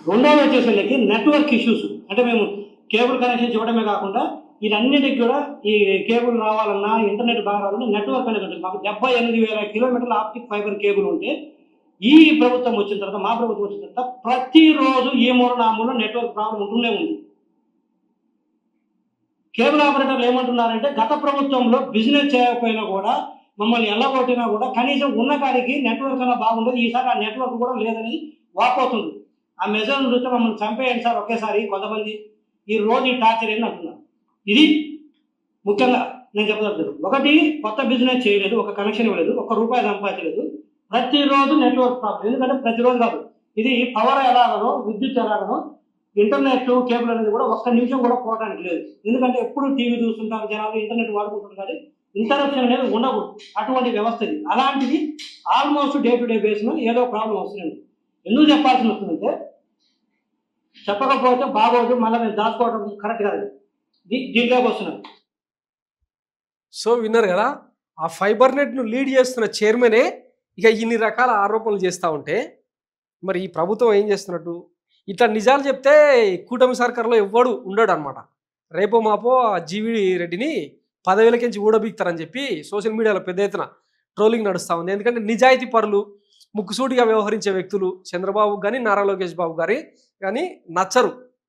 రెండోది వచ్చేసరికి network issues. అంటే మేము కేబుల్ కనెక్షన్స్ ఇవ్వడమే కాకుండా వీటన్నిటికి కూడా ఈ కేబుల్ రావాలన్నా, ఇంటర్నెట్ బాగా రావాలన్నా నెట్వర్క్ అనేది ఉంటుంది. మాకు 78,000 కిలోమీటర్ల ఆప్టిక్ ఫైబర్ కేబుల్ ఉంటే ఈ ప్రభుత్వం వచ్చిన తర్వాత, మా ప్రభుత్వం వచ్చిన తర్వాత ప్రతిరోజు ఈ మూల ఆ మూల నెట్వర్క్ ప్రాబ్లం ఉంటూనే ఉంది. కేబుల్ ఆపరేటర్లు ఏమంటున్నారంటే గత ప్రభుత్వంలో బిజినెస్ చేయకపోయినా కూడా మమ్మల్ని ఎల్లగొట్టినా కూడా కనీసం ఉన్న కాడికి నెట్వర్క్ అన్నా బాగుండేది, ఈసారి ఆ నెట్వర్క్ కూడా లేదని వాపోతుంది. ఆ మెజర్ను చూస్తే మమ్మల్ని చంపేయండి సార్ ఒకేసారి కొంతమంది ఈ రోజు టార్చర్ ఏంటి అంటున్నారు. ఇది ముఖ్యంగా నేను చెప్పదలుచున్నాను. ఒకటి, కొత్త బిజినెస్ చేయలేదు, ఒక కనెక్షన్ ఇవ్వలేదు, ₹1 సంపాదించలేదు. ప్రతిరోజు నెట్వర్క్ ప్రాబ్లం. ఎందుకంటే ప్రతిరోజు కాదు, ఇది పవర్ ఎలాగనో విద్యుత్ ఎలాగనో ఇంటర్నెట్ కేబుల్ అనేది కూడా ఒక్క నిమిషం కూడా పోవడానికి లేదు. ఎందుకంటే ఎప్పుడు టీవీ చూస్తుంటారు జనాలు, ఇంటర్నెట్ వాడుకుంటారు కానీ ఇంటరప్షన్ అనేది ఉండకూడదు. అటువంటి వ్యవస్థ ఇది. అలాంటిది ఆల్మోస్ట్ డే టు డే బేస్లో ఏదో ప్రాబ్లం వస్తుంది. ఎందుకు చెప్పాల్సి వస్తుందంటే చెప్పకపోతే బాగోదు, మళ్ళీ మేము దాచుకోవడం కరెక్ట్ కాదు. దీంట్లోకి వస్తున్నాం. సో విన్నారు కదా, ఆ ఫైబర్ నెట్ను లీడ్ చేస్తున్న చైర్మనే ఇక ఇన్ని రకాల ఆరోపణలు చేస్తూ ఉంటే మరి ఈ ప్రభుత్వం ఏం చేస్తున్నట్టు? ఇట్లా నిజాలు చెప్తే కూటమి సర్కారులో ఎవ్వడు ఉండడు అనమాట. రేపో మాపో జీవీ రెడ్డిని పదవులకించి ఊడబీక్తారని చెప్పి సోషల్ మీడియాలో పెద్ద ఎత్తున ట్రోలింగ్ నడుస్తూ ఉంది. ఎందుకంటే నిజాయితీ పరులు, ముక్కుసూటిగా వ్యవహరించే వ్యక్తులు చంద్రబాబు కానీ నారా లోకేష్ బాబు గారి కానీ నచ్చరు.